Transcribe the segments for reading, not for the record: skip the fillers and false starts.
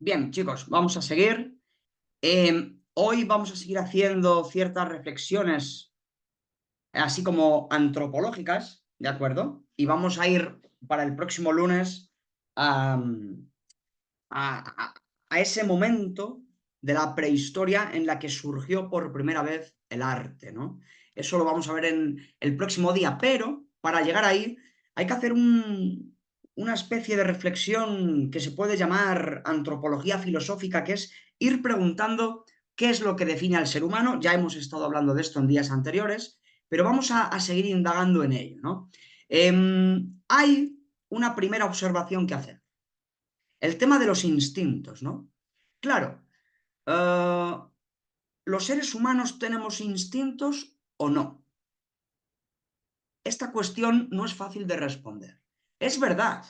Bien, chicos, vamos a seguir. Hoy vamos a seguir haciendo ciertas reflexiones, así como antropológicas, ¿de acuerdo? Y vamos a ir para el próximo lunes a, a- a- a ese momento de la prehistoria en la que surgió por primera vez el arte, ¿no? Eso lo vamos a ver en el próximo día, pero para llegar ahí hay que hacer una especie de reflexión que se puede llamar antropología filosófica, que es ir preguntando qué es lo que define al ser humano. Ya hemos estado hablando de esto en días anteriores, pero vamos a seguir indagando en ello, ¿no? Hay una primera observación que hacer. El tema de los instintos, ¿no? Claro, eh, ¿los seres humanos tenemos instintos o no? Esta cuestión no es fácil de responder. Es verdad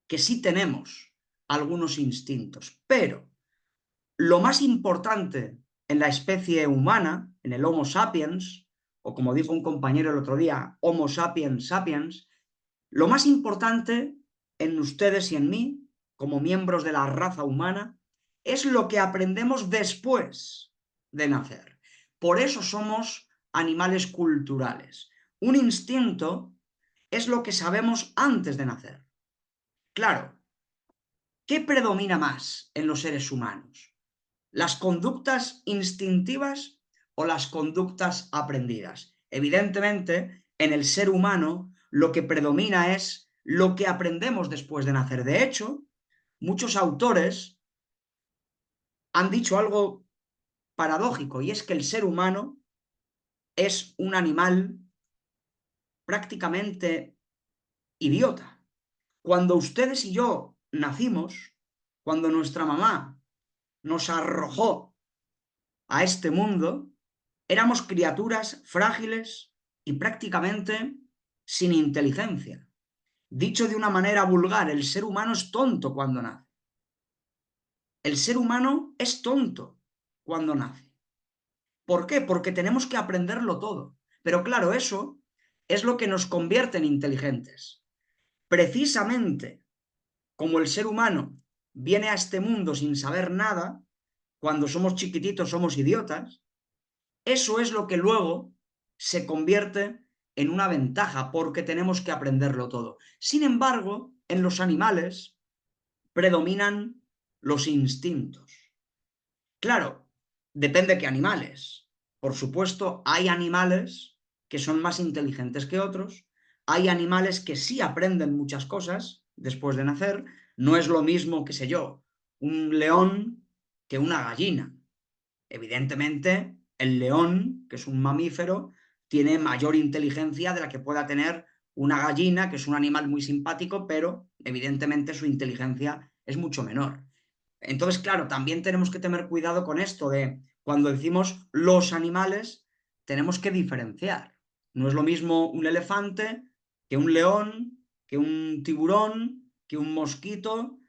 que sí tenemos algunos instintos, pero lo más importante en la especie humana, en el Homo sapiens, o como dijo un compañero el otro día, Homo sapiens sapiens, lo más importante en ustedes y en mí, como miembros de la raza humana, es lo que aprendemos después de nacer. Por eso somos animales culturales. Un instinto es lo que sabemos antes de nacer. Claro, ¿qué predomina más en los seres humanos? ¿Las conductas instintivas o las conductas aprendidas? Evidentemente, en el ser humano lo que predomina es lo que aprendemos después de nacer. De hecho, muchos autores han dicho algo paradójico, y es que el ser humano es un animal prácticamente idiota. Cuando ustedes y yo nacimos, cuando nuestra mamá nos arrojó a este mundo, éramos criaturas frágiles y prácticamente sin inteligencia. Dicho de una manera vulgar, el ser humano es tonto cuando nace. El ser humano es tonto cuando nace. ¿Por qué? Porque tenemos que aprenderlo todo. Pero claro, eso es lo que nos convierte en inteligentes. Precisamente como el ser humano viene a este mundo sin saber nada, cuando somos chiquititos somos idiotas, eso es lo que luego se convierte en una ventaja porque tenemos que aprenderlo todo. Sin embargo, en los animales predominan los instintos. Claro, depende qué animales. Por supuesto, hay animales que son más inteligentes que otros, hay animales que sí aprenden muchas cosas después de nacer. No es lo mismo, qué sé yo, un león que una gallina. Evidentemente, el león, que es un mamífero, tiene mayor inteligencia de la que pueda tener una gallina, que es un animal muy simpático, pero evidentemente su inteligencia es mucho menor. Entonces, claro, también tenemos que tener cuidado con esto de cuando decimos los animales, tenemos que diferenciar. No es lo mismo un elefante que un león, que un tiburón, que un mosquito,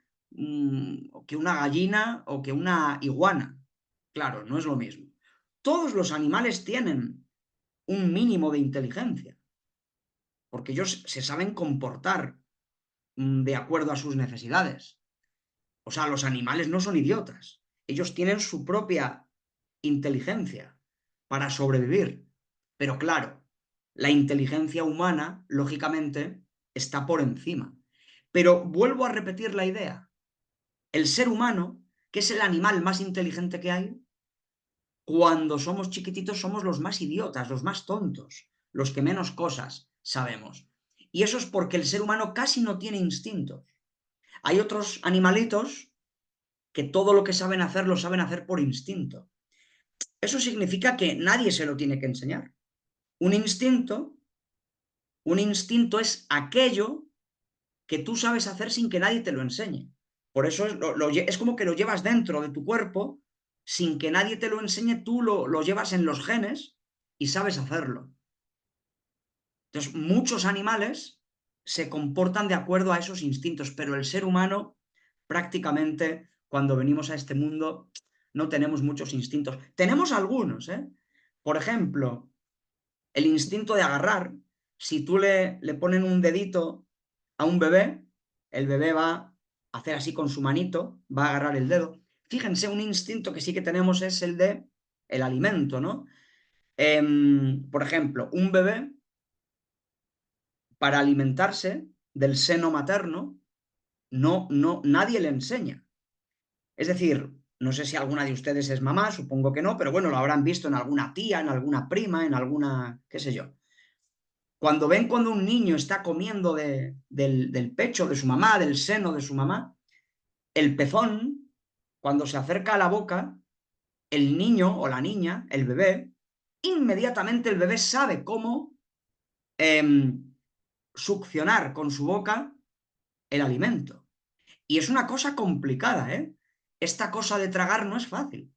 o que una gallina o que una iguana. Claro, no es lo mismo. Todos los animales tienen un mínimo de inteligencia, porque ellos se saben comportar de acuerdo a sus necesidades. O sea, los animales no son idiotas. Ellos tienen su propia inteligencia para sobrevivir. Pero claro, la inteligencia humana, lógicamente, está por encima. Pero vuelvo a repetir la idea. El ser humano, que es el animal más inteligente que hay, cuando somos chiquititos somos los más idiotas, los más tontos, los que menos cosas sabemos. Y eso es porque el ser humano casi no tiene instintos. Hay otros animalitos que todo lo que saben hacer lo saben hacer por instinto. Eso significa que nadie se lo tiene que enseñar. Un instinto, un instinto es aquello que tú sabes hacer sin que nadie te lo enseñe. Por eso es como que lo llevas dentro de tu cuerpo, sin que nadie te lo enseñe, tú lo llevas en los genes y sabes hacerlo. Entonces, muchos animales se comportan de acuerdo a esos instintos, pero el ser humano prácticamente cuando venimos a este mundo no tenemos muchos instintos. Tenemos algunos, ¿eh? Por ejemplo, el instinto de agarrar. Si tú le ponen un dedito a un bebé, el bebé va hacer así con su manito, va a agarrar el dedo. Fíjense, un instinto que sí que tenemos es el de el alimento, ¿no? Por ejemplo, un bebé, para alimentarse del seno materno, nadie le enseña. Es decir, no sé si alguna de ustedes es mamá, supongo que no, pero bueno, lo habrán visto en alguna tía, en alguna prima, en alguna, qué sé yo. Cuando un niño está comiendo del pecho de su mamá, del seno de su mamá, el pezón, cuando se acerca a la boca, el niño o la niña, el bebé, inmediatamente el bebé sabe cómo succionar con su boca el alimento. Y es una cosa complicada, ¿eh? Esta cosa de tragar no es fácil.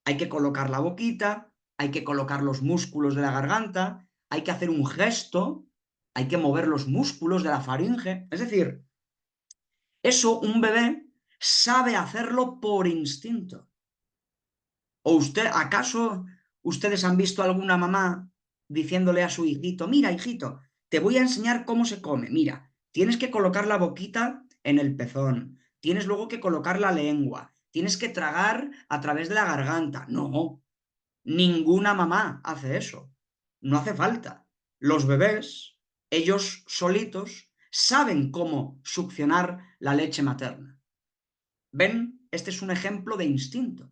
Hay que colocar la boquita, hay que colocar los músculos de la garganta, hay que hacer un gesto, hay que mover los músculos de la faringe. Es decir, eso un bebé sabe hacerlo por instinto. ¿O acaso ustedes han visto a alguna mamá diciéndole a su hijito, mira, hijito, te voy a enseñar cómo se come? Mira, tienes que colocar la boquita en el pezón, tienes luego que colocar la lengua, tienes que tragar a través de la garganta. No, ninguna mamá hace eso. No hace falta. Los bebés, ellos solitos, saben cómo succionar la leche materna. ¿Ven? Este es un ejemplo de instinto.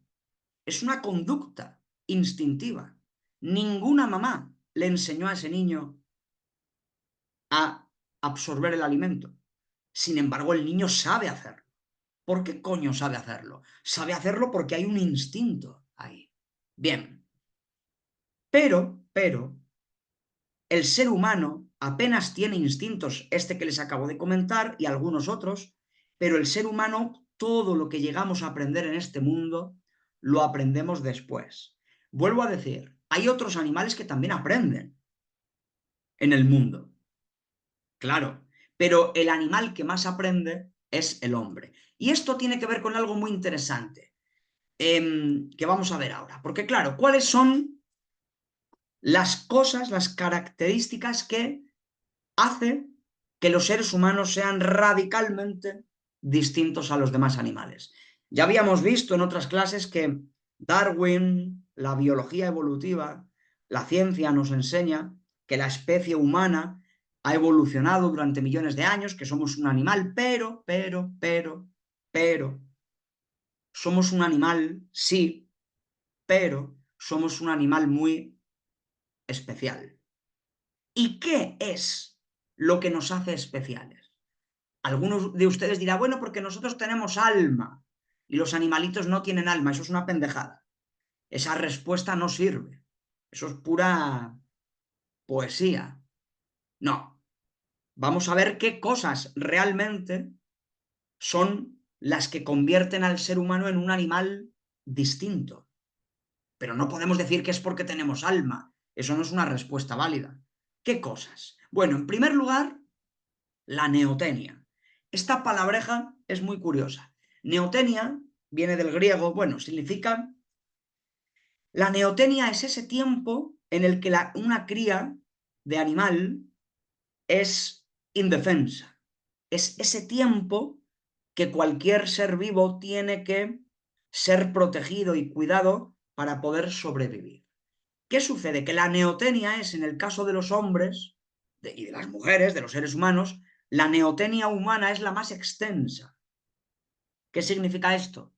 Es una conducta instintiva. Ninguna mamá le enseñó a ese niño a absorber el alimento. Sin embargo, el niño sabe hacerlo. ¿Por qué coño sabe hacerlo? Sabe hacerlo porque hay un instinto ahí. Bien, pero, el ser humano apenas tiene instintos, este que les acabo de comentar y algunos otros, pero el ser humano, todo lo que llegamos a aprender en este mundo, lo aprendemos después. Vuelvo a decir, hay otros animales que también aprenden en el mundo, claro, pero el animal que más aprende es el hombre. Y esto tiene que ver con algo muy interesante, que vamos a ver ahora. Porque claro, ¿cuáles son las cosas, las características que hace que los seres humanos sean radicalmente distintos a los demás animales? Ya habíamos visto en otras clases que Darwin, la biología evolutiva, la ciencia nos enseña que la especie humana ha evolucionado durante millones de años, que somos un animal, pero, somos un animal, sí, pero somos un animal muy especial. ¿Y qué es lo que nos hace especiales? Algunos de ustedes dirán, bueno, porque nosotros tenemos alma y los animalitos no tienen alma. Eso es una pendejada. Esa respuesta no sirve. Eso es pura poesía. No. Vamos a ver qué cosas realmente son las que convierten al ser humano en un animal distinto. Pero no podemos decir que es porque tenemos alma. Eso no es una respuesta válida. ¿Qué cosas? Bueno, en primer lugar, la neotenia. Esta palabreja es muy curiosa. Neotenia viene del griego, bueno, significa... La neotenia es ese tiempo en el que una cría de animal es indefensa. Es ese tiempo que cualquier ser vivo tiene que ser protegido y cuidado para poder sobrevivir. ¿Qué sucede? Que la neotenia es, en el caso de los hombres y de las mujeres, de los seres humanos, la neotenia humana es la más extensa. ¿Qué significa esto?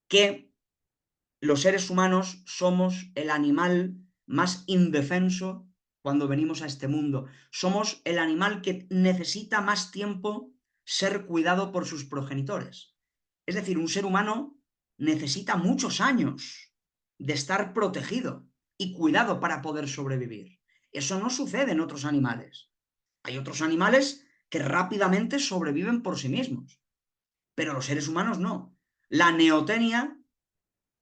Que los seres humanos somos el animal más indefenso cuando venimos a este mundo. Somos el animal que necesita más tiempo ser cuidado por sus progenitores. Es decir, un ser humano necesita muchos años de estar protegido y cuidado para poder sobrevivir. Eso no sucede en otros animales. Hay otros animales que rápidamente sobreviven por sí mismos, pero los seres humanos no. La neotenia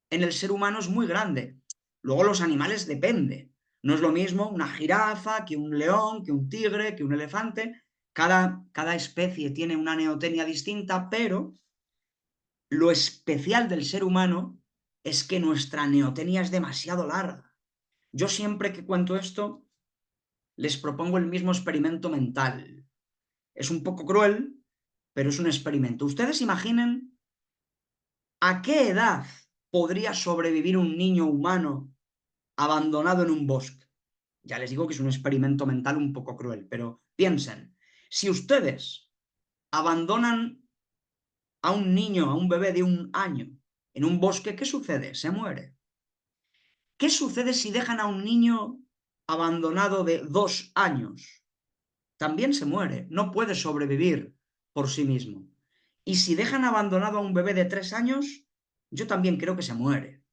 en el ser humano es muy grande. Luego los animales depende. No es lo mismo una jirafa que un león, que un tigre, que un elefante. Cada especie tiene una neotenia distinta, pero lo especial del ser humano es que nuestra neotenia es demasiado larga. Yo siempre que cuento esto, les propongo el mismo experimento mental. Es un poco cruel, pero es un experimento. Ustedes imaginen a qué edad podría sobrevivir un niño humano abandonado en un bosque. Ya les digo que es un experimento mental un poco cruel, pero piensen, si ustedes abandonan a un niño, a un bebé de 1 año, en un bosque, ¿qué sucede? Se muere. ¿Qué sucede si dejan a un niño abandonado de 2 años? También se muere, no puede sobrevivir por sí mismo. Y si dejan abandonado a un bebé de 3 años, yo también creo que se muere,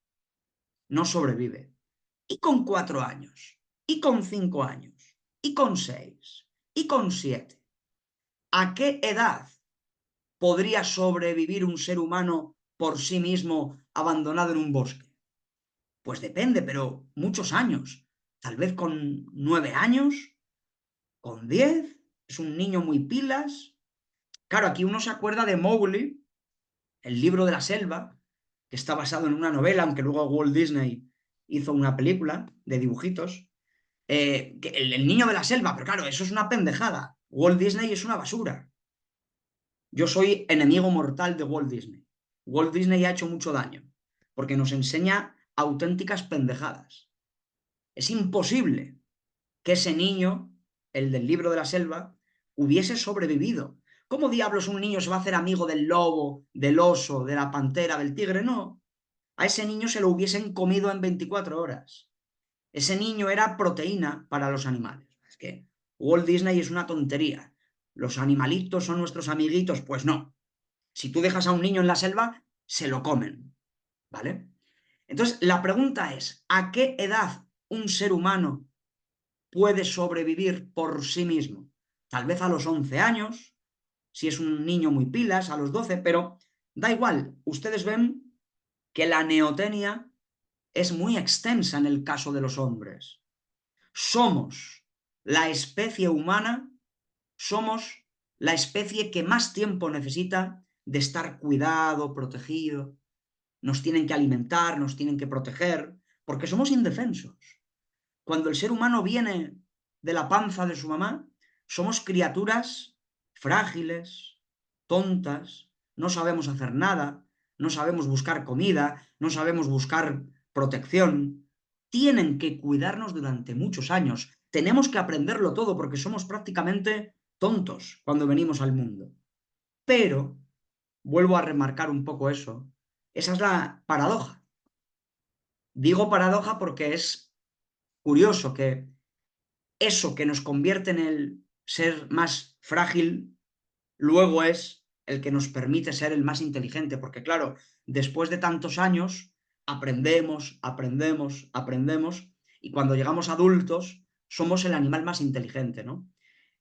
no sobrevive. ¿Y con 4 años? ¿Y con 5 años? ¿Y con 6? ¿Y con 7? ¿A qué edad podría sobrevivir un ser humano por sí mismo abandonado en un bosque? Pues depende, pero muchos años. Tal vez con 9 años, con 10. Es un niño muy pilas. Claro, aquí uno se acuerda de Mowgli, el libro de la selva, que está basado en una novela, aunque luego Walt Disney hizo una película de dibujitos. El niño de la selva, pero claro, eso es una pendejada. Walt Disney es una basura. Yo soy enemigo mortal de Walt Disney. Walt Disney ha hecho mucho daño, porque nos enseña auténticas pendejadas. Es imposible que ese niño, el del libro de la selva, hubiese sobrevivido. ¿Cómo diablos un niño se va a hacer amigo del lobo, del oso, de la pantera, del tigre? No. A ese niño se lo hubiesen comido en 24 horas. Ese niño era proteína para los animales. Es que Walt Disney es una tontería. ¿Los animalitos son nuestros amiguitos? Pues no. Si tú dejas a un niño en la selva, se lo comen. ¿Vale? Entonces, la pregunta es, ¿a qué edad un ser humano puede sobrevivir por sí mismo? Tal vez a los 11 años, si es un niño muy pilas, a los 12, pero da igual. Ustedes ven que la neotenia es muy extensa en el caso de los hombres. Somos la especie humana, somos la especie que más tiempo necesita de estar cuidado, protegido. Nos tienen que alimentar, nos tienen que proteger, porque somos indefensos. Cuando el ser humano viene de la panza de su mamá, somos criaturas frágiles, tontas, no sabemos hacer nada, no sabemos buscar comida, no sabemos buscar protección. Tienen que cuidarnos durante muchos años. Tenemos que aprenderlo todo porque somos prácticamente tontos cuando venimos al mundo. Pero, vuelvo a remarcar un poco eso, esa es la paradoja. Digo paradoja porque es curioso que eso que nos convierte en el ser más frágil, luego es el que nos permite ser el más inteligente, porque claro, después de tantos años, aprendemos, aprendemos, aprendemos, y cuando llegamos adultos, somos el animal más inteligente, ¿no?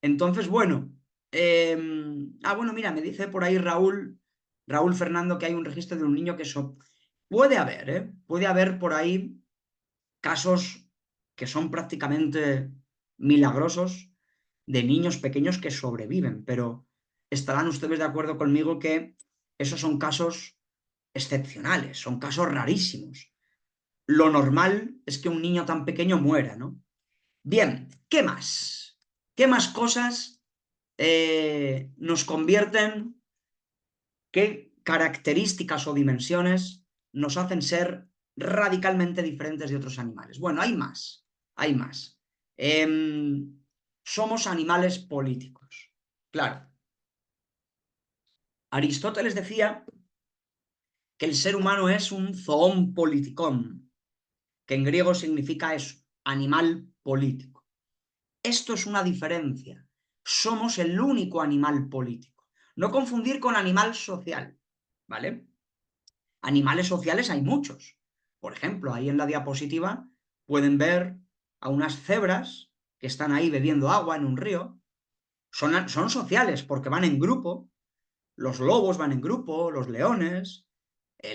Entonces, bueno, bueno, mira, me dice por ahí Raúl Fernando, que hay un registro de un niño que eso puede haber, ¿eh? Puede haber por ahí casos que son prácticamente milagrosos de niños pequeños que sobreviven, pero estarán ustedes de acuerdo conmigo que esos son casos excepcionales, son casos rarísimos. Lo normal es que un niño tan pequeño muera, ¿no? Bien, ¿qué más? ¿Qué más cosas nos convierten? ¿Qué características o dimensiones nos hacen ser radicalmente diferentes de otros animales? Bueno, hay más, hay más. Somos animales políticos. Claro, Aristóteles decía que el ser humano es un zoon politikon, que en griego significa eso, animal político. Esto es una diferencia. Somos el único animal político. No confundir con animal social, ¿vale? Animales sociales hay muchos. Por ejemplo, ahí en la diapositiva pueden ver a unas cebras que están ahí bebiendo agua en un río. Son sociales porque van en grupo. Los lobos van en grupo, los leones,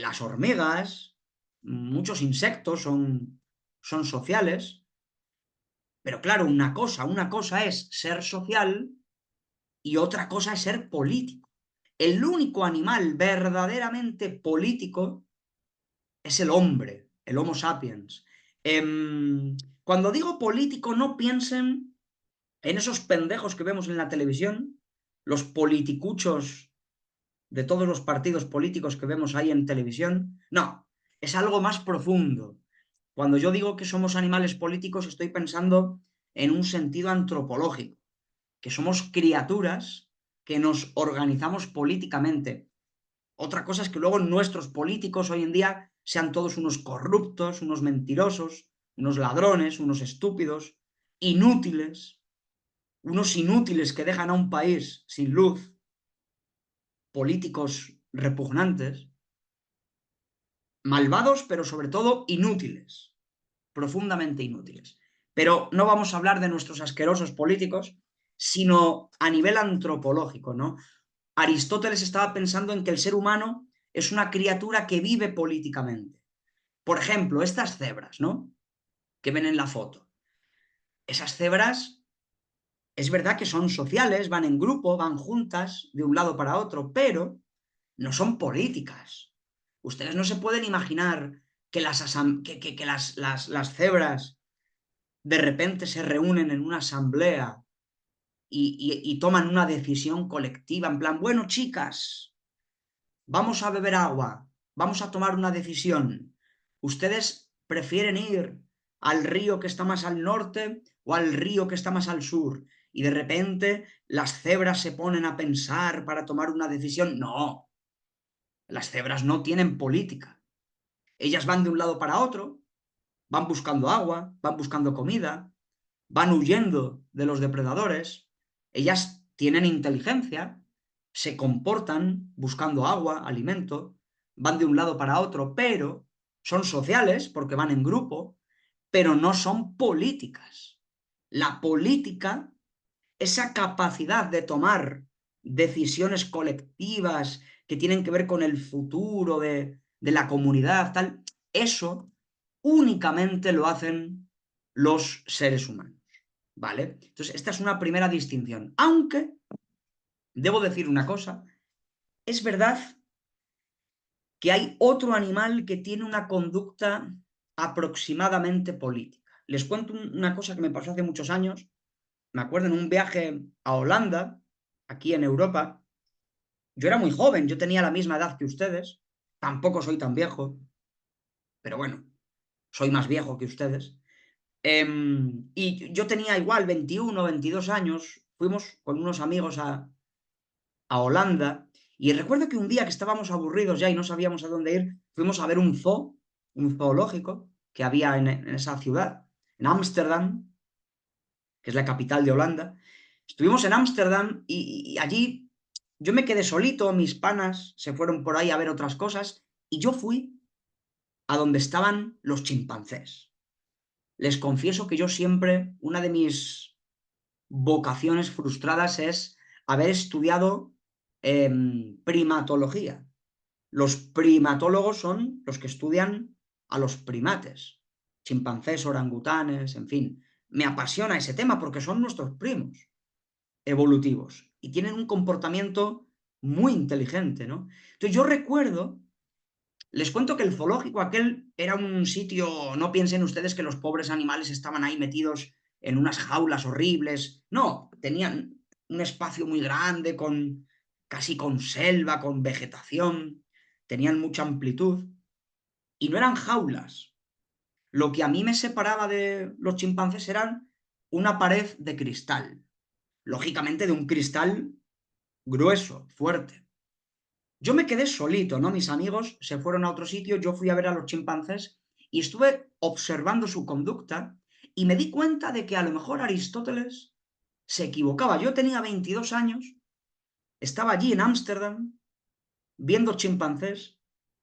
las hormigas, muchos insectos son sociales. Pero claro, una cosa es ser social y otra cosa es ser político. El único animal verdaderamente político es el hombre, el Homo sapiens. Cuando digo político, no piensen en esos pendejos que vemos en la televisión, los politicuchos de todos los partidos políticos que vemos ahí en televisión. No, es algo más profundo. Cuando yo digo que somos animales políticos, estoy pensando en un sentido antropológico, que somos criaturas que nos organizamos políticamente. Otra cosa es que luego nuestros políticos hoy en día sean todos unos corruptos, unos mentirosos, unos ladrones, unos estúpidos, inútiles, unos inútiles que dejan a un país sin luz, políticos repugnantes, malvados, pero sobre todo inútiles, profundamente inútiles. Pero no vamos a hablar de nuestros asquerosos políticos, sino a nivel antropológico, ¿no? Aristóteles estaba pensando en que el ser humano es una criatura que vive políticamente. Por ejemplo, estas cebras, ¿no? Que ven en la foto. Esas cebras es verdad que son sociales, van en grupo, van juntas de un lado para otro, pero no son políticas. Ustedes no se pueden imaginar que las cebras de repente se reúnen en una asamblea y toman una decisión colectiva, en plan, bueno, chicas, vamos a beber agua, vamos a tomar una decisión. ¿Ustedes prefieren ir al río que está más al norte o al río que está más al sur? Y de repente las cebras se ponen a pensar para tomar una decisión. No, las cebras no tienen política. Ellas van de un lado para otro, van buscando agua, van buscando comida, van huyendo de los depredadores. Ellas tienen inteligencia, se comportan buscando agua, alimento, van de un lado para otro, pero son sociales porque van en grupo, pero no son políticas. La política, esa capacidad de tomar decisiones colectivas que tienen que ver con el futuro de la comunidad, tal, eso únicamente lo hacen los seres humanos. ¿Vale? Entonces, esta es una primera distinción. Aunque, debo decir una cosa, es verdad que hay otro animal que tiene una conducta aproximadamente política. Les cuento una cosa que me pasó hace muchos años. Me acuerdo en un viaje a Holanda, aquí en Europa. Yo era muy joven, yo tenía la misma edad que ustedes. Tampoco soy tan viejo, pero bueno, soy más viejo que ustedes. Y yo tenía igual 21, 22 años. Fuimos con unos amigos a Holanda. Y recuerdo que un día que estábamos aburridos ya y no sabíamos a dónde ir, fuimos a ver un zoo, un zoológico que había en esa ciudad, en Ámsterdam, que es la capital de Holanda. Estuvimos en Ámsterdam y allí yo me quedé solito, mis panas se fueron por ahí a ver otras cosas y yo fui a donde estaban los chimpancés. Les confieso que yo siempre, una de mis vocaciones frustradas es haber estudiado primatología. Los primatólogos son los que estudian a los primates, chimpancés, orangutanes, en fin. Me apasiona ese tema porque son nuestros primos evolutivos y tienen un comportamiento muy inteligente, ¿no? Entonces yo recuerdo, les cuento que el zoológico aquel era un sitio, no piensen ustedes que los pobres animales estaban ahí metidos en unas jaulas horribles, no, tenían un espacio muy grande con casi con selva, con vegetación, tenían mucha amplitud y no eran jaulas. Lo que a mí me separaba de los chimpancés eran una pared de cristal, lógicamente de un cristal grueso, fuerte. Yo me quedé solito, ¿no? Mis amigos se fueron a otro sitio, yo fui a ver a los chimpancés y estuve observando su conducta y me di cuenta de que a lo mejor Aristóteles se equivocaba. Yo tenía 22 años, estaba allí en Ámsterdam viendo chimpancés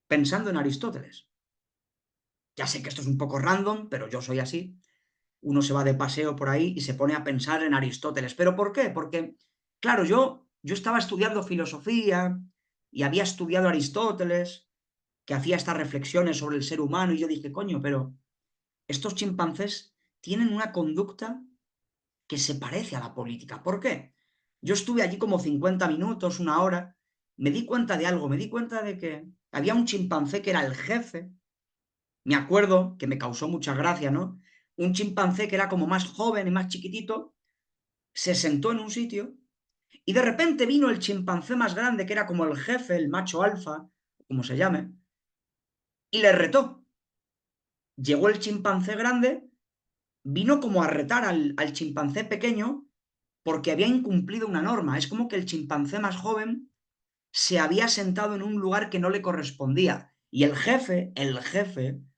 pensando en Aristóteles. Ya sé que esto es un poco random, pero yo soy así. Uno se va de paseo por ahí y se pone a pensar en Aristóteles. ¿Pero por qué? Porque, claro, yo estaba estudiando filosofía y había estudiado Aristóteles, que hacía estas reflexiones sobre el ser humano, y yo dije, coño, pero estos chimpancés tienen una conducta que se parece a la política. ¿Por qué? Yo estuve allí como 50 minutos, una hora, me di cuenta de algo, me di cuenta de que había un chimpancé que era el jefe, me acuerdo que me causó mucha gracia, ¿no? Un chimpancé que era como más joven y más chiquitito, se sentó en un sitio Y de repente vino el chimpancé más grande, que era como el jefe, el macho alfa, como se llame, y le retó. Llegó el chimpancé grande, vino como a retar al chimpancé pequeño porque había incumplido una norma. Es como que el chimpancé más joven se había sentado en un lugar que no le correspondía. Y el jefe,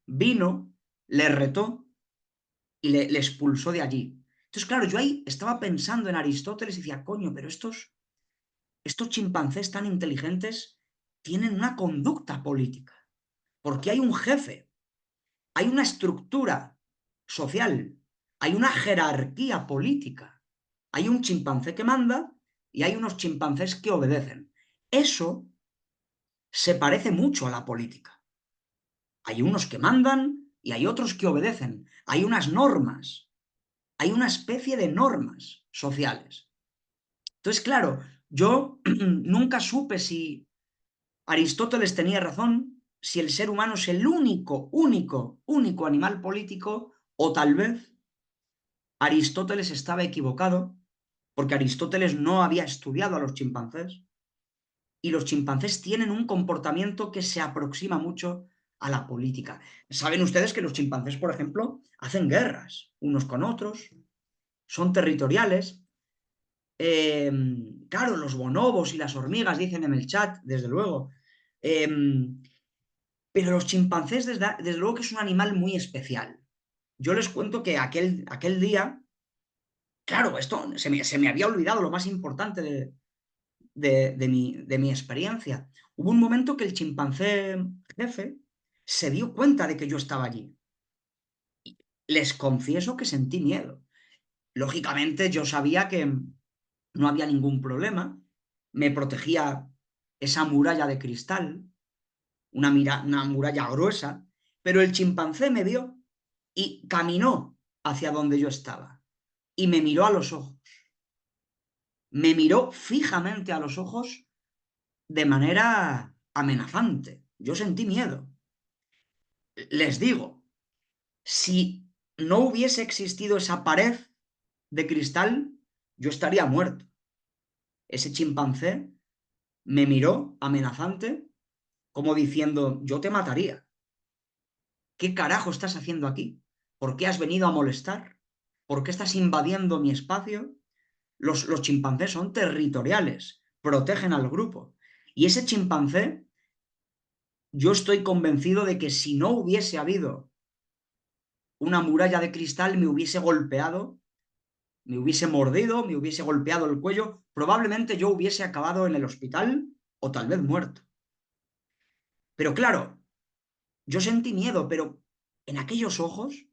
vino, le retó y le expulsó de allí. Entonces, claro, yo ahí estaba pensando en Aristóteles y decía, coño, pero estos chimpancés tan inteligentes tienen una conducta política, porque hay un jefe, hay una estructura social, hay una jerarquía política, hay un chimpancé que manda y hay unos chimpancés que obedecen. Eso se parece mucho a la política. Hay unos que mandan y hay otros que obedecen. Hay unas normas, hay una especie de normas sociales. Entonces, claro, yo nunca supe si Aristóteles tenía razón, si el ser humano es el único animal político, o tal vez Aristóteles estaba equivocado, porque Aristóteles no había estudiado a los chimpancés, y los chimpancés tienen un comportamiento que se aproxima mucho a la política. Saben ustedes que los chimpancés, por ejemplo, hacen guerras unos con otros, son territoriales. Eh, claro, los bonobos y las hormigas dicen en el chat, desde luego. Eh, pero los chimpancés, desde luego que es un animal muy especial. Yo les cuento que aquel día, claro, esto se me había olvidado lo más importante de mi experiencia. Hubo un momento que el chimpancé jefe se dio cuenta de que yo estaba allí. Les confieso que sentí miedo. Lógicamente yo sabía que no había ningún problema, me protegía esa muralla de cristal, una muralla gruesa, pero el chimpancé me vio y caminó hacia donde yo estaba y me miró a los ojos. Me miró fijamente a los ojos de manera amenazante. Yo sentí miedo. Les digo, si no hubiese existido esa pared de cristal, yo estaría muerto. Ese chimpancé me miró amenazante, como diciendo, yo te mataría. ¿Qué carajo estás haciendo aquí? ¿Por qué has venido a molestar? ¿Por qué estás invadiendo mi espacio? Los chimpancés son territoriales, protegen al grupo. Y ese chimpancé, yo estoy convencido de que si no hubiese habido una muralla de cristal, me hubiese golpeado, me hubiese mordido, me hubiese golpeado el cuello, probablemente yo hubiese acabado en el hospital o tal vez muerto. Pero claro, yo sentí miedo, pero en aquellos ojos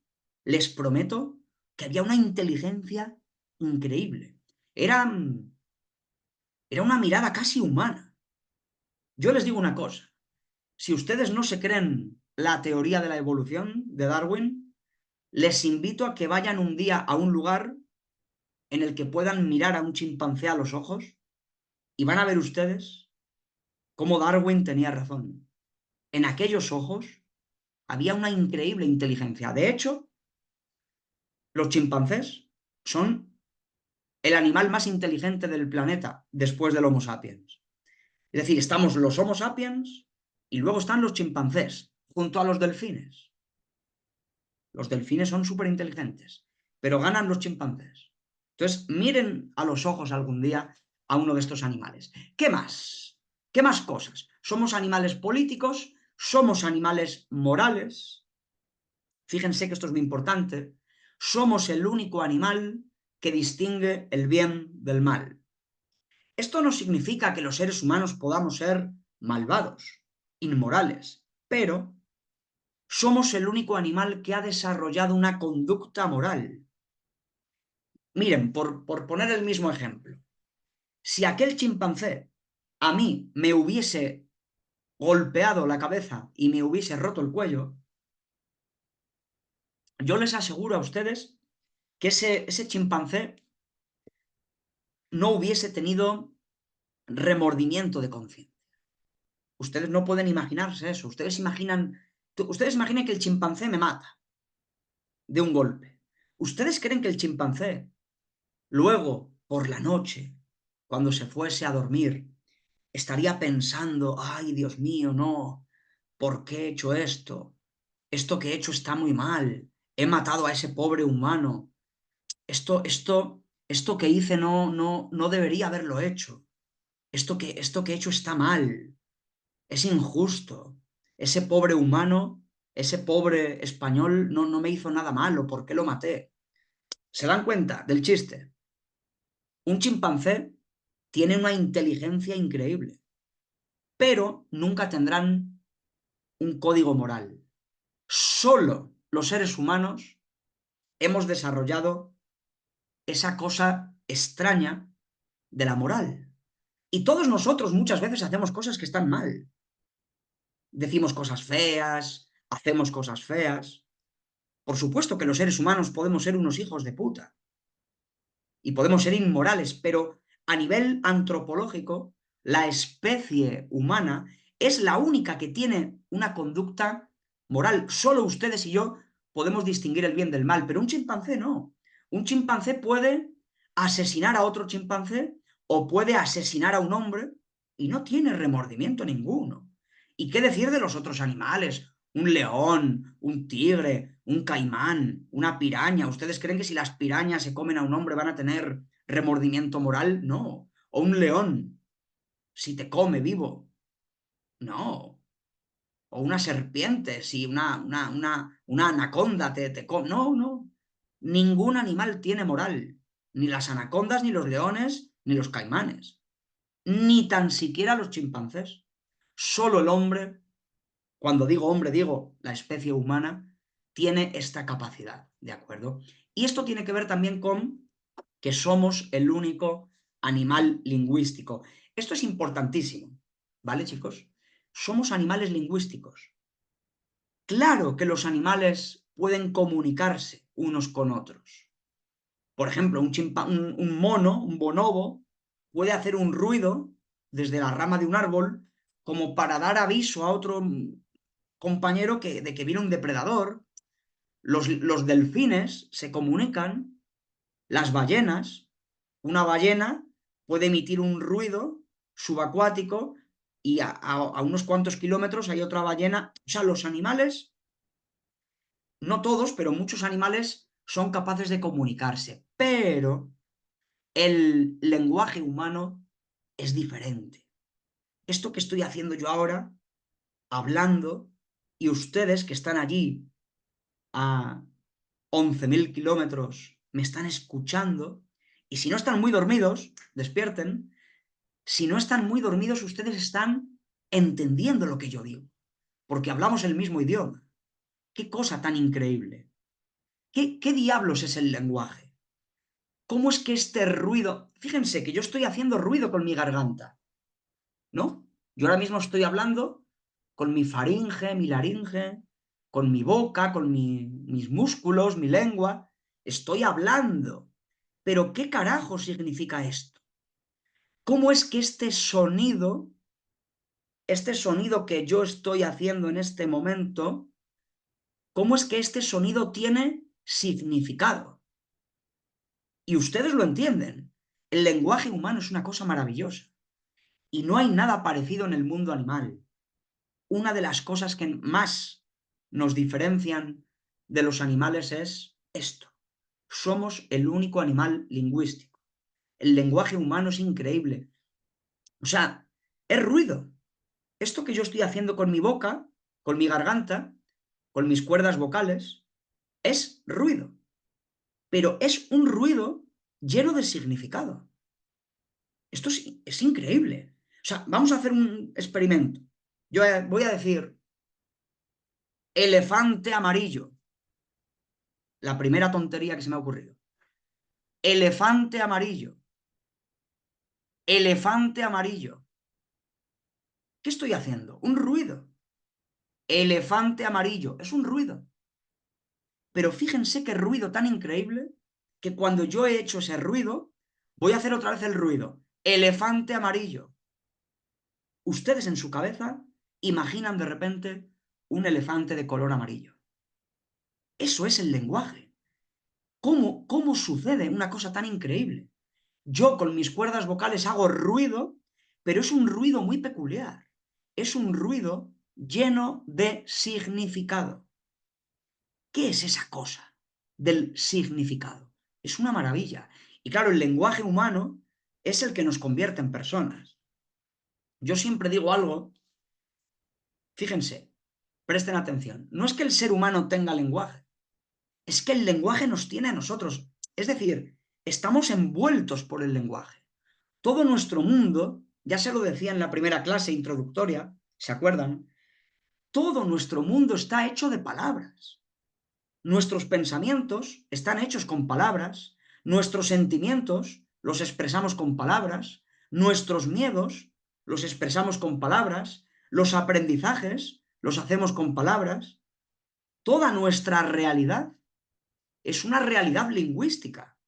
les prometo que había una inteligencia increíble. Era, era una mirada casi humana. Yo les digo una cosa, si ustedes no se creen la teoría de la evolución de Darwin, les invito a que vayan un día a un lugar en el que puedan mirar a un chimpancé a los ojos y van a ver ustedes cómo Darwin tenía razón. En aquellos ojos había una increíble inteligencia. De hecho, los chimpancés son el animal más inteligente del planeta después del Homo sapiens. Es decir, estamos los Homo sapiens y luego están los chimpancés, junto a los delfines. Los delfines son súper inteligentes, pero ganan los chimpancés. Entonces, miren a los ojos algún día a uno de estos animales. ¿Qué más? ¿Qué más cosas? Somos animales políticos, somos animales morales. Fíjense que esto es muy importante. Somos el único animal que distingue el bien del mal. Esto no significa que los seres humanos podamos ser malvados, inmorales, pero somos el único animal que ha desarrollado una conducta moral. Miren, por poner el mismo ejemplo, si aquel chimpancé a mí me hubiese golpeado la cabeza y me hubiese roto el cuello, yo les aseguro a ustedes que ese chimpancé no hubiese tenido remordimiento de conciencia. Ustedes no pueden imaginarse eso. Ustedes imaginen que el chimpancé me mata de un golpe. ¿Ustedes creen que el chimpancé luego, por la noche, cuando se fuese a dormir, estaría pensando, ay, Dios mío, no, ¿por qué he hecho esto? Esto que he hecho está muy mal. He matado a ese pobre humano. Esto que hice no debería haberlo hecho. Esto que he hecho está mal. Es injusto. Ese pobre humano, ese pobre español no me hizo nada malo. ¿Por qué lo maté? ¿Se dan cuenta del chiste? Un chimpancé tiene una inteligencia increíble, pero nunca tendrán un código moral. Solo los seres humanos hemos desarrollado esa cosa extraña de la moral. Y todos nosotros muchas veces hacemos cosas que están mal. Decimos cosas feas, hacemos cosas feas. Por supuesto que los seres humanos podemos ser unos hijos de puta y podemos ser inmorales, pero a nivel antropológico, la especie humana es la única que tiene una conducta moral. Solo ustedes y yo podemos distinguir el bien del mal, pero un chimpancé no. Un chimpancé puede asesinar a otro chimpancé o puede asesinar a un hombre y no tiene remordimiento ninguno. ¿Y qué decir de los otros animales? Un león, un tigre, un caimán, una piraña. ¿Ustedes creen que si las pirañas se comen a un hombre van a tener remordimiento moral? No. O un león, si te come vivo. No. O una serpiente, si una anaconda te come. No, no. Ningún animal tiene moral. Ni las anacondas, ni los leones, ni los caimanes. Ni tan siquiera los chimpancés. Solo el hombre, cuando digo hombre, digo la especie humana, tiene esta capacidad, ¿de acuerdo? Y esto tiene que ver también con que somos el único animal lingüístico. Esto es importantísimo, ¿vale, chicos? Somos animales lingüísticos. Claro que los animales pueden comunicarse unos con otros. Por ejemplo, un mono, un bonobo, puede hacer un ruido desde la rama de un árbol como para dar aviso a otro compañero de que viene un depredador. Los delfines se comunican, las ballenas, una ballena puede emitir un ruido subacuático y a unos cuantos kilómetros hay otra ballena. O sea, los animales, no todos, pero muchos animales son capaces de comunicarse, pero el lenguaje humano es diferente. Esto que estoy haciendo yo ahora, hablando, y ustedes que están allí a 11.000 kilómetros me están escuchando, y si no están muy dormidos, despierten, si no están muy dormidos, ustedes están entendiendo lo que yo digo, porque hablamos el mismo idioma. Qué cosa tan increíble. ¿Qué diablos es el lenguaje? ¿Cómo es que este ruido... Fíjense que yo estoy haciendo ruido con mi garganta, ¿no? Yo ahora mismo estoy hablando con mi faringe, mi laringe, con mi boca, con mis músculos, mi lengua. Estoy hablando. Pero ¿qué carajo significa esto? ¿Cómo es que este sonido que yo estoy haciendo en este momento, cómo es que este sonido tiene significado? Y ustedes lo entienden. El lenguaje humano es una cosa maravillosa. Y no hay nada parecido en el mundo animal. Una de las cosas que más nos diferencian de los animales es esto. Somos el único animal lingüístico. El lenguaje humano es increíble. O sea, es ruido. Esto que yo estoy haciendo con mi boca, con mi garganta, con mis cuerdas vocales, es ruido. Pero es un ruido lleno de significado. Esto es increíble. O sea, vamos a hacer un experimento. Yo voy a decir elefante amarillo. La primera tontería que se me ha ocurrido. Elefante amarillo. Elefante amarillo. ¿Qué estoy haciendo? Un ruido. Elefante amarillo. Es un ruido. Pero fíjense qué ruido tan increíble que cuando yo he hecho ese ruido, voy a hacer otra vez el ruido. Elefante amarillo. Ustedes en su cabeza imaginan de repente un elefante de color amarillo. Eso es el lenguaje. ¿Cómo sucede una cosa tan increíble? Yo con mis cuerdas vocales hago ruido, pero es un ruido muy peculiar. Es un ruido lleno de significado. ¿Qué es esa cosa del significado? Es una maravilla. Y claro, el lenguaje humano es el que nos convierte en personas. Yo siempre digo algo, fíjense, presten atención. No es que el ser humano tenga lenguaje, es que el lenguaje nos tiene a nosotros. Es decir, estamos envueltos por el lenguaje. Todo nuestro mundo, ya se lo decía en la primera clase introductoria, ¿se acuerdan? Todo nuestro mundo está hecho de palabras. Nuestros pensamientos están hechos con palabras, nuestros sentimientos los expresamos con palabras, nuestros miedos los expresamos con palabras, los aprendizajes los hacemos con palabras. Toda nuestra realidad es una realidad lingüística.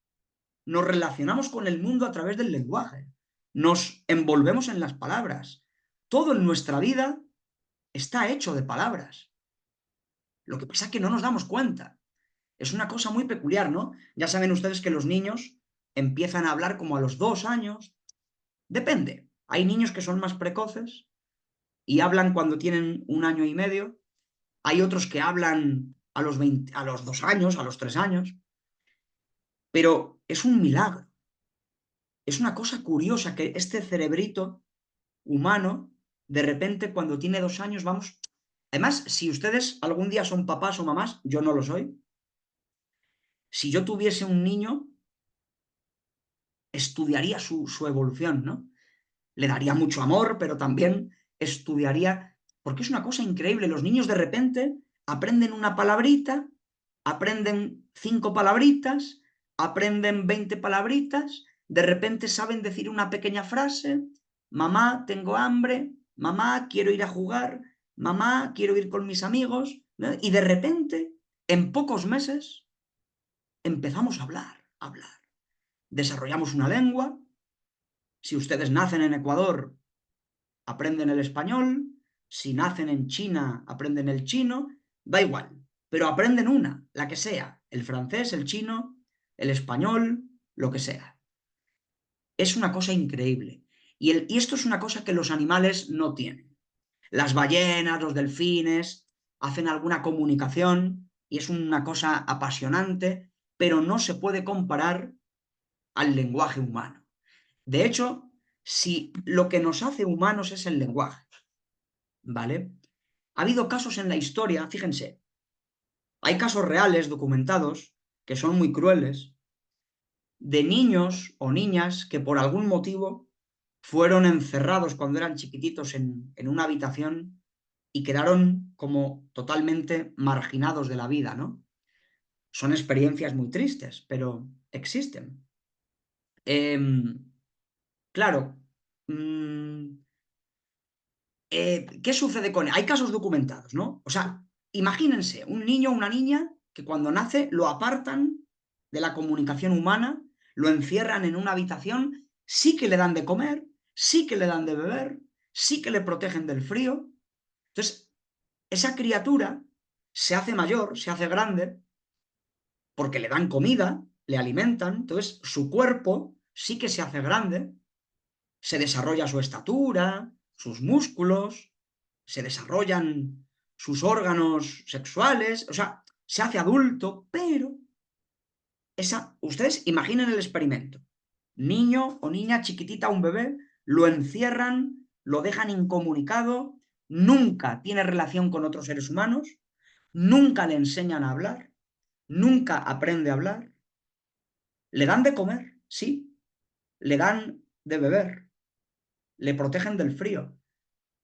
Nos relacionamos con el mundo a través del lenguaje, nos envolvemos en las palabras. Todo en nuestra vida está hecho de palabras. Lo que pasa es que no nos damos cuenta. Es una cosa muy peculiar, ¿no? Ya saben ustedes que los niños empiezan a hablar como a los 2 años. Depende. Hay niños que son más precoces y hablan cuando tienen 1 año y medio. Hay otros que hablan a los 20, a los 2 años, a los 3 años. Pero es un milagro. Es una cosa curiosa que este cerebrito humano, de repente, cuando tiene 2 años, vamos. Además, si ustedes algún día son papás o mamás, yo no lo soy. Si yo tuviese un niño, estudiaría su evolución, ¿no? Le daría mucho amor, pero también estudiaría, porque es una cosa increíble. Los niños de repente aprenden una palabrita, aprenden 5 palabritas, aprenden 20 palabritas, de repente saben decir una pequeña frase, mamá, tengo hambre, mamá, quiero ir a jugar, mamá, quiero ir con mis amigos, ¿no? Y de repente, en pocos meses, empezamos a hablar, a hablar. Desarrollamos una lengua. Si ustedes nacen en Ecuador, aprenden el español, si nacen en China, aprenden el chino, da igual, pero aprenden una, la que sea, el francés, el chino, el español, lo que sea. Es una cosa increíble. Y esto es una cosa que los animales no tienen. Las ballenas, los delfines, hacen alguna comunicación y es una cosa apasionante, pero no se puede comparar al lenguaje humano. De hecho, si lo que nos hace humanos es el lenguaje, ¿vale? Ha habido casos en la historia, fíjense, hay casos reales documentados que son muy crueles de niños o niñas que por algún motivo fueron encerrados cuando eran chiquititos en una habitación y quedaron como totalmente marginados de la vida, ¿no? Son experiencias muy tristes, pero existen. Em, claro, mm, ¿qué sucede con él? Hay casos documentados, ¿no? O sea, imagínense un niño o una niña que cuando nace lo apartan de la comunicación humana, lo encierran en una habitación, sí que le dan de comer, sí que le dan de beber, sí que le protegen del frío. Entonces, esa criatura se hace mayor, se hace grande, porque le dan comida, le alimentan, entonces su cuerpo sí que se hace grande, se desarrolla su estatura, sus músculos, se desarrollan sus órganos sexuales, o sea, se hace adulto, pero ustedes imaginen el experimento. Niño o niña chiquitita, un bebé, lo encierran, lo dejan incomunicado, nunca tiene relación con otros seres humanos, nunca le enseñan a hablar, nunca aprende a hablar, le dan de comer, sí, le dan de beber, le protegen del frío,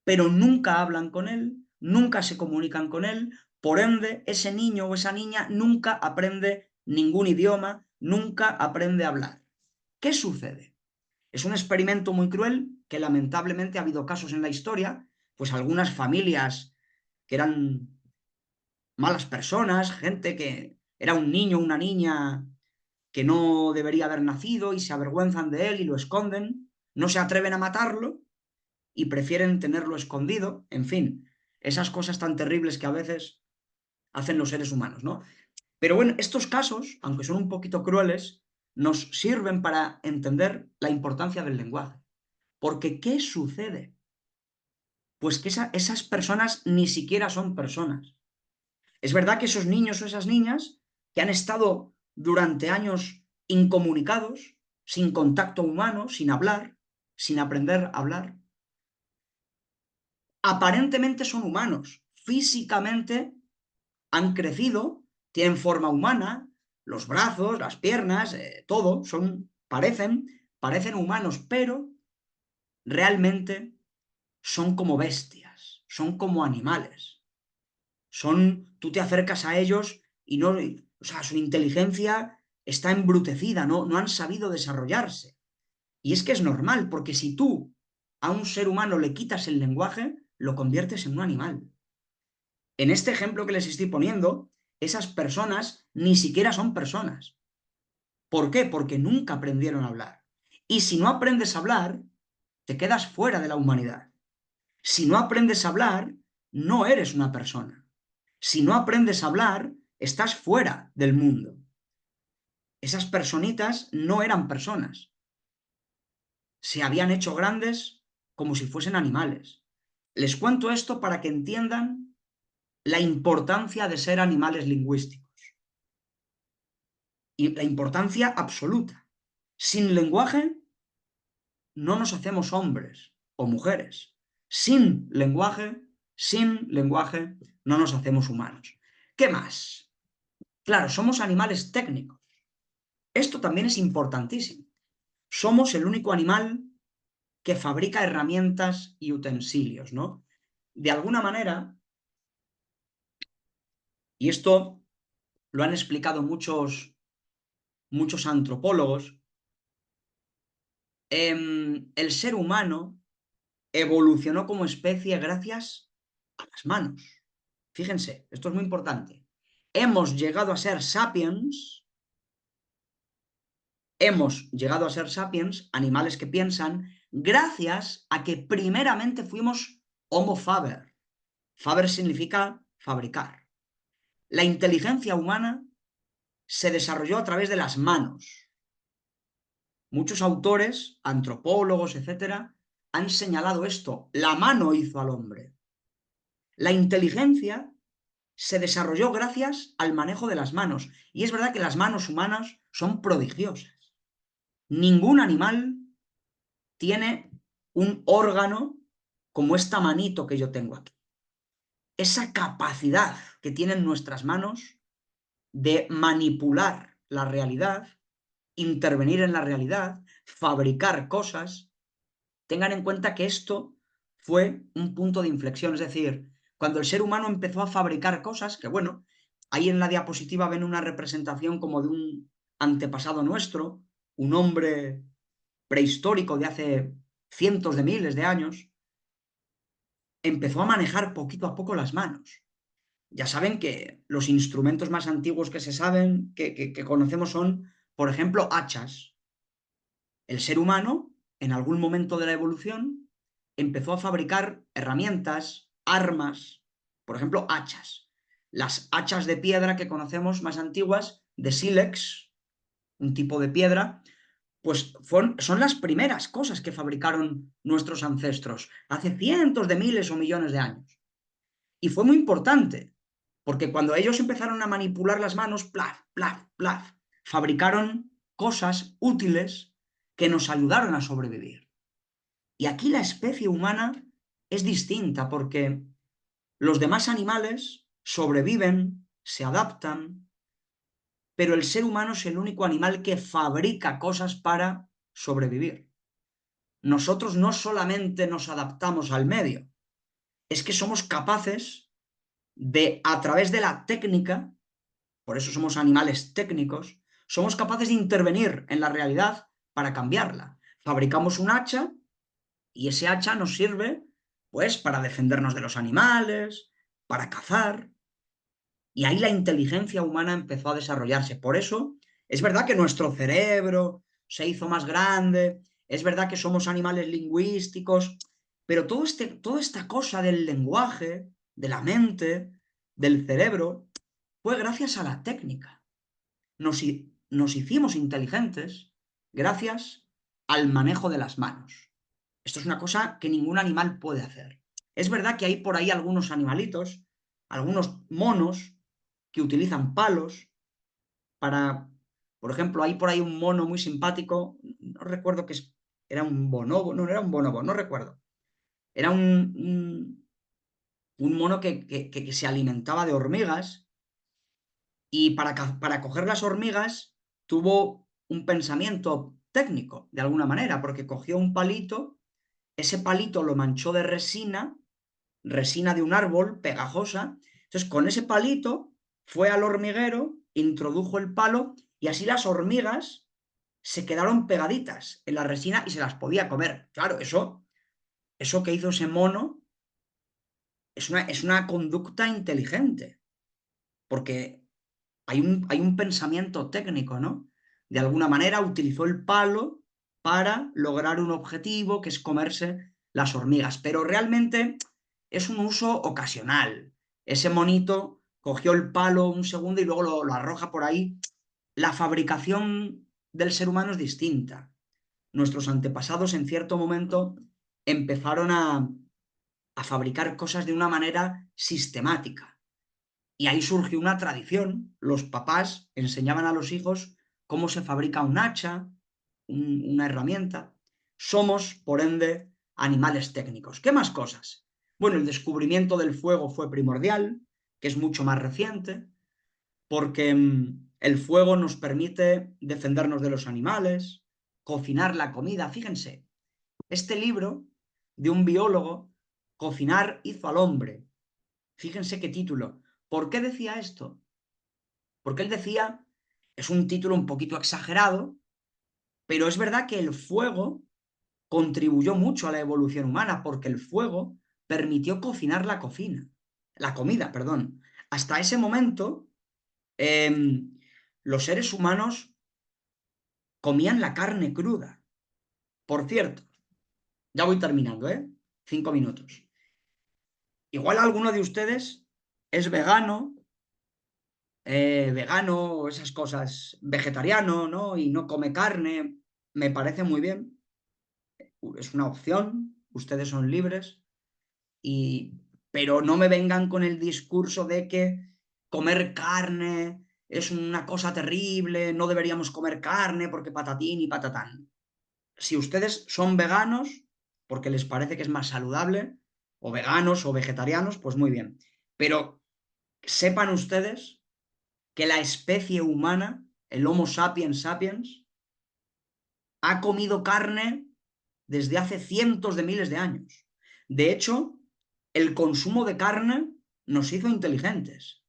pero nunca hablan con él, nunca se comunican con él, por ende, ese niño o esa niña nunca aprende ningún idioma, nunca aprende a hablar. ¿Qué sucede? Es un experimento muy cruel que lamentablemente ha habido casos en la historia, pues algunas familias que eran malas personas, gente que era un niño o una niña que no debería haber nacido y se avergüenzan de él y lo esconden, no se atreven a matarlo y prefieren tenerlo escondido, en fin, esas cosas tan terribles que a veces hacen los seres humanos, ¿no? Pero bueno, estos casos, aunque son un poquito crueles, nos sirven para entender la importancia del lenguaje. Porque, ¿qué sucede? Pues que esas personas ni siquiera son personas. Es verdad que esos niños o esas niñas que han estado durante años incomunicados, sin contacto humano, sin hablar, sin aprender a hablar, aparentemente son humanos. Físicamente han crecido, tienen forma humana, los brazos, las piernas, todo, parecen humanos, pero realmente son como bestias, son como animales. Tú te acercas a ellos y no, o sea, su inteligencia está embrutecida, no han sabido desarrollarse. Y es que es normal, porque si tú a un ser humano le quitas el lenguaje, lo conviertes en un animal. En este ejemplo que les estoy poniendo, esas personas ni siquiera son personas. ¿Por qué? Porque nunca aprendieron a hablar. Y si no aprendes a hablar, te quedas fuera de la humanidad. Si no aprendes a hablar, no eres una persona. Si no aprendes a hablar, estás fuera del mundo. Esas personitas no eran personas. Se habían hecho grandes como si fuesen animales. Les cuento esto para que entiendan la importancia de ser animales lingüísticos. Y la importancia absoluta. Sin lenguaje no nos hacemos hombres o mujeres. Sin lenguaje no nos hacemos humanos. ¿Qué más? Claro, somos animales técnicos. Esto también es importantísimo. Somos el único animal que fabrica herramientas y utensilios, ¿no? De alguna manera, y esto lo han explicado muchos antropólogos, el ser humano evolucionó como especie gracias a las manos. Fíjense, esto es muy importante. Hemos llegado a ser sapiens, animales que piensan, gracias a que primeramente fuimos Homo faber. Faber significa fabricar. La inteligencia humana se desarrolló a través de las manos. Muchos autores, antropólogos, etcétera, han señalado esto. La mano hizo al hombre. La inteligencia se desarrolló gracias al manejo de las manos. Y es verdad que las manos humanas son prodigiosas. Ningún animal tiene un órgano como esta manito que yo tengo aquí. Esa capacidad que tienen nuestras manos de manipular la realidad, intervenir en la realidad, fabricar cosas. Tengan en cuenta que esto fue un punto de inflexión, es decir, cuando el ser humano empezó a fabricar cosas, que bueno, ahí en la diapositiva ven una representación como de un antepasado nuestro, un hombre prehistórico de hace cientos de miles de años, empezó a manejar poquito a poco las manos. Ya saben que los instrumentos más antiguos que se saben, que conocemos son, por ejemplo, hachas. El ser humano, en algún momento de la evolución, empezó a fabricar herramientas, armas, por ejemplo, hachas. Las hachas de piedra que conocemos más antiguas, de sílex, un tipo de piedra, pues son las primeras cosas que fabricaron nuestros ancestros hace cientos de miles o millones de años. Y fue muy importante, porque cuando ellos empezaron a manipular las manos, plaf, plaf, plaf, fabricaron cosas útiles que nos ayudaron a sobrevivir. Y aquí la especie humana es distinta, porque los demás animales sobreviven, se adaptan, pero el ser humano es el único animal que fabrica cosas para sobrevivir. Nosotros no solamente nos adaptamos al medio, es que somos capaces de, a través de la técnica, por eso somos animales técnicos, somos capaces de intervenir en la realidad para cambiarla. Fabricamos un hacha y ese hacha nos sirve, pues, para defendernos de los animales, para cazar. Y ahí la inteligencia humana empezó a desarrollarse. Por eso, es verdad que nuestro cerebro se hizo más grande, es verdad que somos animales lingüísticos, pero toda esta cosa del lenguaje, de la mente, del cerebro, fue gracias a la técnica. Nos, nos hicimos inteligentes gracias al manejo de las manos. Esto es una cosa que ningún animal puede hacer. Es verdad que hay por ahí algunos animalitos, algunos monos, que utilizan palos para, por ejemplo, hay por ahí un mono muy simpático, no recuerdo que era un bonobo, no era un bonobo, no recuerdo. Era un mono que se alimentaba de hormigas y para coger las hormigas tuvo un pensamiento técnico, de alguna manera, porque cogió un palito, ese palito lo manchó de resina, resina de un árbol pegajosa, entonces con ese palito fue al hormiguero, introdujo el palo y así las hormigas se quedaron pegaditas en la resina y se las podía comer. Claro, eso que hizo ese mono es una conducta inteligente, porque hay un pensamiento técnico, ¿no? De alguna manera utilizó el palo para lograr un objetivo que es comerse las hormigas, pero realmente es un uso ocasional. Ese monito cogió el palo un segundo y luego lo arroja por ahí. La fabricación del ser humano es distinta. Nuestros antepasados en cierto momento empezaron a fabricar cosas de una manera sistemática. Y ahí surgió una tradición. Los papás enseñaban a los hijos cómo se fabrica un hacha, una herramienta. Somos, por ende, animales técnicos. ¿Qué más cosas? Bueno, el descubrimiento del fuego fue primordial, que es mucho más reciente, porque el fuego nos permite defendernos de los animales, cocinar la comida. Fíjense, este libro de un biólogo, Cocinar hizo al hombre. Fíjense qué título. ¿Por qué decía esto? Porque él decía, es un título un poquito exagerado, pero es verdad que el fuego contribuyó mucho a la evolución humana, porque el fuego permitió cocinar la comida, perdón. Hasta ese momento, los seres humanos comían la carne cruda. Por cierto, ya voy terminando, ¿eh? 5 minutos. Igual alguno de ustedes es vegano, esas cosas, vegetariano, ¿no? Y no come carne, me parece muy bien, es una opción, ustedes son libres, pero no me vengan con el discurso de que comer carne es una cosa terrible, no deberíamos comer carne porque patatín y patatán. Si ustedes son veganos, porque les parece que es más saludable, o veganos o vegetarianos, pues muy bien. Pero sepan ustedes que la especie humana, el Homo sapiens sapiens, ha comido carne desde hace cientos de miles de años. De hecho, el consumo de carne nos hizo inteligentes,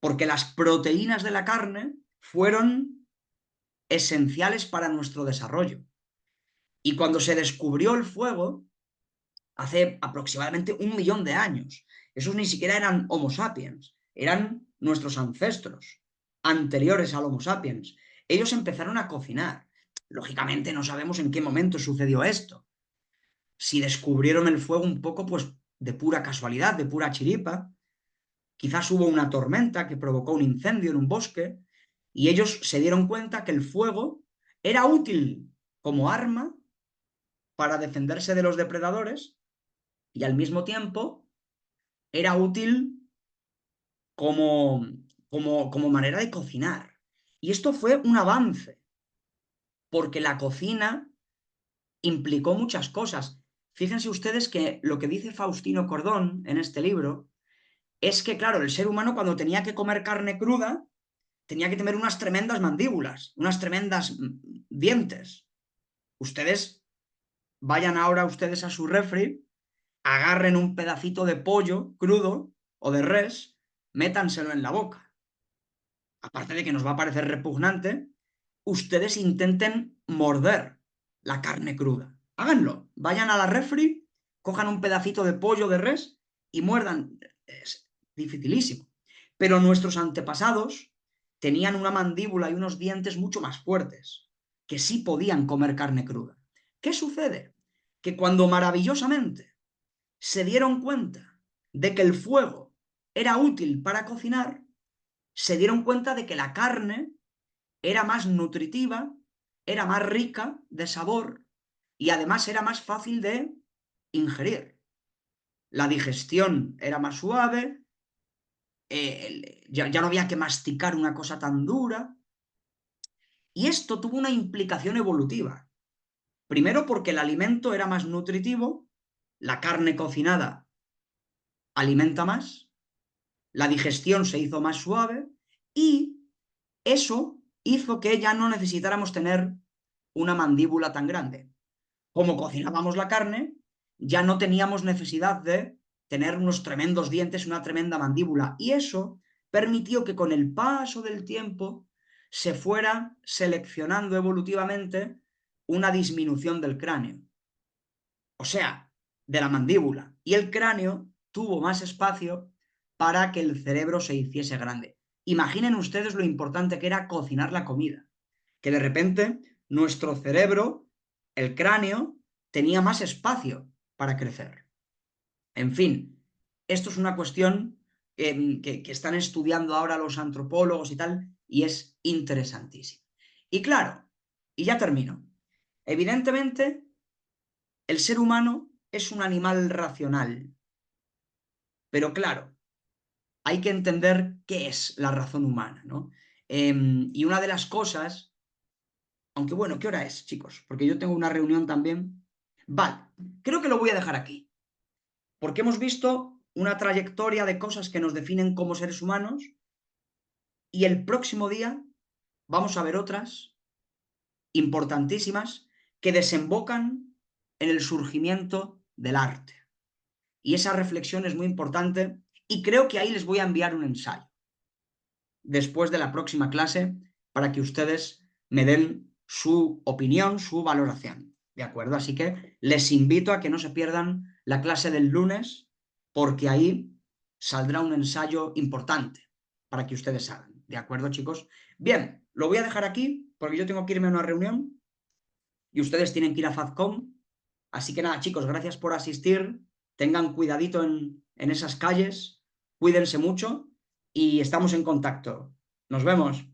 porque las proteínas de la carne fueron esenciales para nuestro desarrollo. Y cuando se descubrió el fuego, hace aproximadamente 1 millón de años, esos ni siquiera eran Homo sapiens, eran nuestros ancestros anteriores al Homo sapiens. Ellos empezaron a cocinar. Lógicamente no sabemos en qué momento sucedió esto. Si descubrieron el fuego un poco, pues de pura casualidad, de pura chiripa, quizás hubo una tormenta que provocó un incendio en un bosque y ellos se dieron cuenta que el fuego era útil como arma para defenderse de los depredadores y al mismo tiempo era útil como manera de cocinar. Y esto fue un avance, porque la cocina implicó muchas cosas. Fíjense ustedes que lo que dice Faustino Cordón en este libro es que, claro, el ser humano cuando tenía que comer carne cruda, tenía que tener unas tremendas mandíbulas, unas tremendas dientes. Ustedes vayan ahora ustedes a su refri, agarren un pedacito de pollo crudo o de res, métanselo en la boca. Aparte de que nos va a parecer repugnante, ustedes intenten morder la carne cruda. Háganlo. Vayan a la refri, cojan un pedacito de pollo de res y muerdan. Es dificilísimo. Pero nuestros antepasados tenían una mandíbula y unos dientes mucho más fuertes, que sí podían comer carne cruda. ¿Qué sucede? Que cuando maravillosamente se dieron cuenta de que el fuego era útil para cocinar, se dieron cuenta de que la carne era más nutritiva, era más rica de sabor y además era más fácil de ingerir. La digestión era más suave, ya no había que masticar una cosa tan dura. Y esto tuvo una implicación evolutiva. Primero porque el alimento era más nutritivo, la carne cocinada alimenta más, la digestión se hizo más suave y eso hizo que ya no necesitáramos tener una mandíbula tan grande. Como cocinábamos la carne, ya no teníamos necesidad de tener unos tremendos dientes, una tremenda mandíbula. Y eso permitió que con el paso del tiempo se fuera seleccionando evolutivamente una disminución del cráneo, o sea, de la mandíbula. Y el cráneo tuvo más espacio para que el cerebro se hiciese grande. Imaginen ustedes lo importante que era cocinar la comida, que de repente nuestro cerebro, el cráneo, tenía más espacio para crecer. En fin, esto es una cuestión que están estudiando ahora los antropólogos y tal, y es interesantísimo. Y claro, y ya termino, evidentemente el ser humano es un animal racional, pero claro, hay que entender qué es la razón humana, ¿no? Y una de las cosas, aunque bueno, ¿qué hora es, chicos? Porque yo tengo una reunión también. Vale, creo que lo voy a dejar aquí, porque hemos visto una trayectoria de cosas que nos definen como seres humanos y el próximo día vamos a ver otras importantísimas que desembocan en el surgimiento del arte. Y esa reflexión es muy importante y creo que ahí les voy a enviar un ensayo después de la próxima clase para que ustedes me den su opinión, su valoración. ¿De acuerdo? Así que les invito a que no se pierdan la clase del lunes porque ahí saldrá un ensayo importante para que ustedes hagan. ¿De acuerdo, chicos? Bien, lo voy a dejar aquí porque yo tengo que irme a una reunión y ustedes tienen que ir a FAZCOM. Así que nada, chicos, gracias por asistir. Tengan cuidadito en esas calles, cuídense mucho y estamos en contacto. Nos vemos.